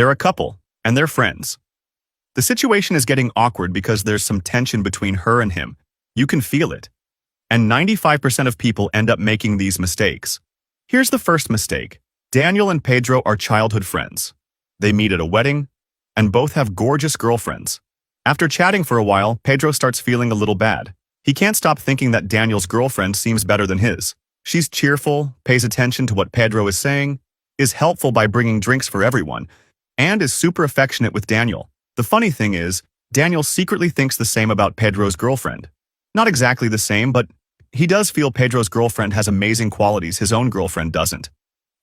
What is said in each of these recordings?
They're a couple, and they're friends. The situation is getting awkward because there's some tension between her and him. You can feel it. And 95% of people end up making these mistakes. Here's the first mistake. Daniel and Pedro are childhood friends. They meet at a wedding, and both have gorgeous girlfriends. After chatting for a while, Pedro starts feeling a little bad. He can't stop thinking that Daniel's girlfriend seems better than his. She's cheerful, pays attention to what Pedro is saying, is helpful by bringing drinks for everyone, and is super affectionate with Daniel. The funny thing is, Daniel secretly thinks the same about Pedro's girlfriend. Not exactly the same, but he does feel Pedro's girlfriend has amazing qualities his own girlfriend doesn't.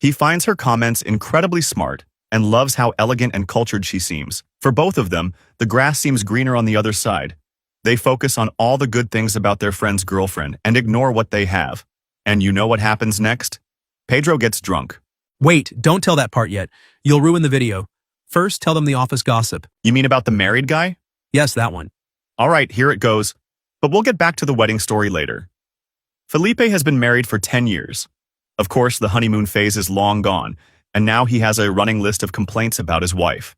He finds her comments incredibly smart and loves how elegant and cultured she seems. For both of them, the grass seems greener on the other side. They focus on all the good things about their friend's girlfriend and ignore what they have. And you know what happens next? Pedro gets drunk. Wait, don't tell that part yet. You'll ruin the video. First, tell them the office gossip. You mean about the married guy? Yes, that one. All right, here it goes. But we'll get back to the wedding story later. Felipe has been married for 10 years. Of course, the honeymoon phase is long gone, and now he has a running list of complaints about his wife.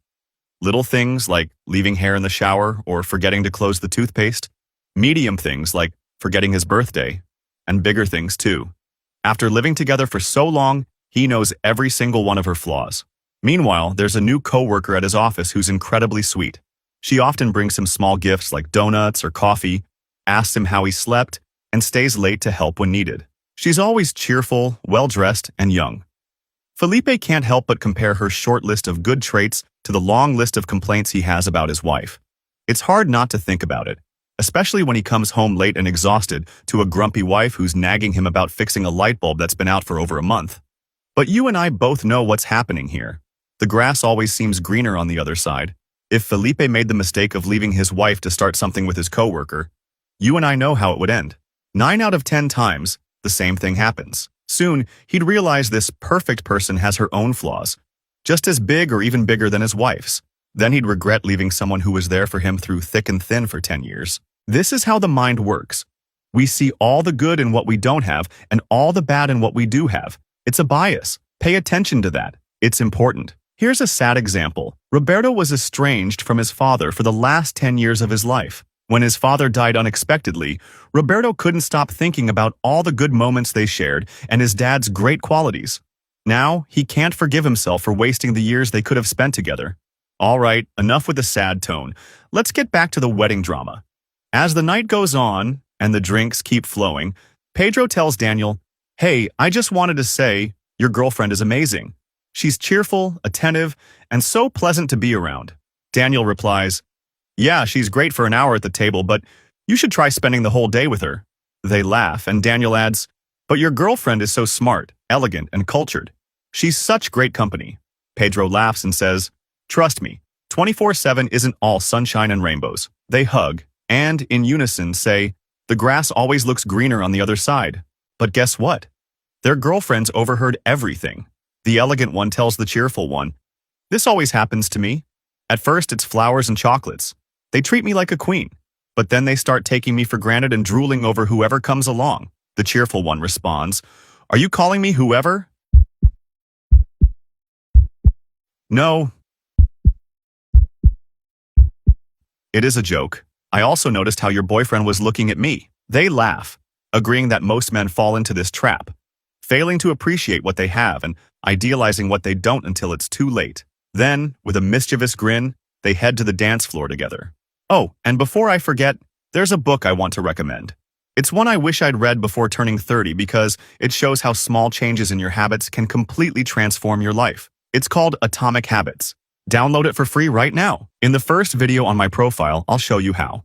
Little things like leaving hair in the shower or forgetting to close the toothpaste. Medium things like forgetting his birthday. And bigger things too. After living together for so long, he knows every single one of her flaws. Meanwhile, there's a new coworker at his office who's incredibly sweet. She often brings him small gifts like donuts or coffee, asks him how he slept, and stays late to help when needed. She's always cheerful, well-dressed, and young. Felipe can't help but compare her short list of good traits to the long list of complaints he has about his wife. It's hard not to think about it, especially when he comes home late and exhausted to a grumpy wife who's nagging him about fixing a light bulb that's been out for over a month. But you and I both know what's happening here. The grass always seems greener on the other side. If Felipe made the mistake of leaving his wife to start something with his coworker, you and I know how it would end. 9 out of 10 times, the same thing happens. Soon, he'd realize this perfect person has her own flaws, just as big or even bigger than his wife's. Then he'd regret leaving someone who was there for him through thick and thin for 10 years. This is how the mind works. We see all the good in what we don't have and all the bad in what we do have. It's a bias. Pay attention to that. It's important. Here's a sad example. Roberto was estranged from his father for the last 10 years of his life. When his father died unexpectedly, Roberto couldn't stop thinking about all the good moments they shared and his dad's great qualities. Now, he can't forgive himself for wasting the years they could have spent together. All right, enough with the sad tone. Let's get back to the wedding drama. As the night goes on and the drinks keep flowing, Pedro tells Daniel, "Hey, I just wanted to say, your girlfriend is amazing. She's cheerful, attentive, and so pleasant to be around." Daniel replies, "Yeah, she's great for an hour at the table, but you should try spending the whole day with her." They laugh, and Daniel adds, "But your girlfriend is so smart, elegant, and cultured. She's such great company." Pedro laughs and says, "Trust me, 24/7 isn't all sunshine and rainbows." They hug, and in unison say, "The grass always looks greener on the other side." But guess what? Their girlfriends overheard everything. The elegant one tells the cheerful one, "This always happens to me. At first it's flowers and chocolates. They treat me like a queen. But then they start taking me for granted and drooling over whoever comes along." The cheerful one responds, "Are you calling me whoever?" No. It is a joke. I also noticed how your boyfriend was looking at me. They laugh, agreeing that most men fall into this trap, failing to appreciate what they have and idealizing what they don't until it's too late. Then, with a mischievous grin, they head to the dance floor together. Oh, and before I forget, there's a book I want to recommend. It's one I wish I'd read before turning 30 because it shows how small changes in your habits can completely transform your life. It's called Atomic Habits. Download it for free right now. In the first video on my profile, I'll show you how.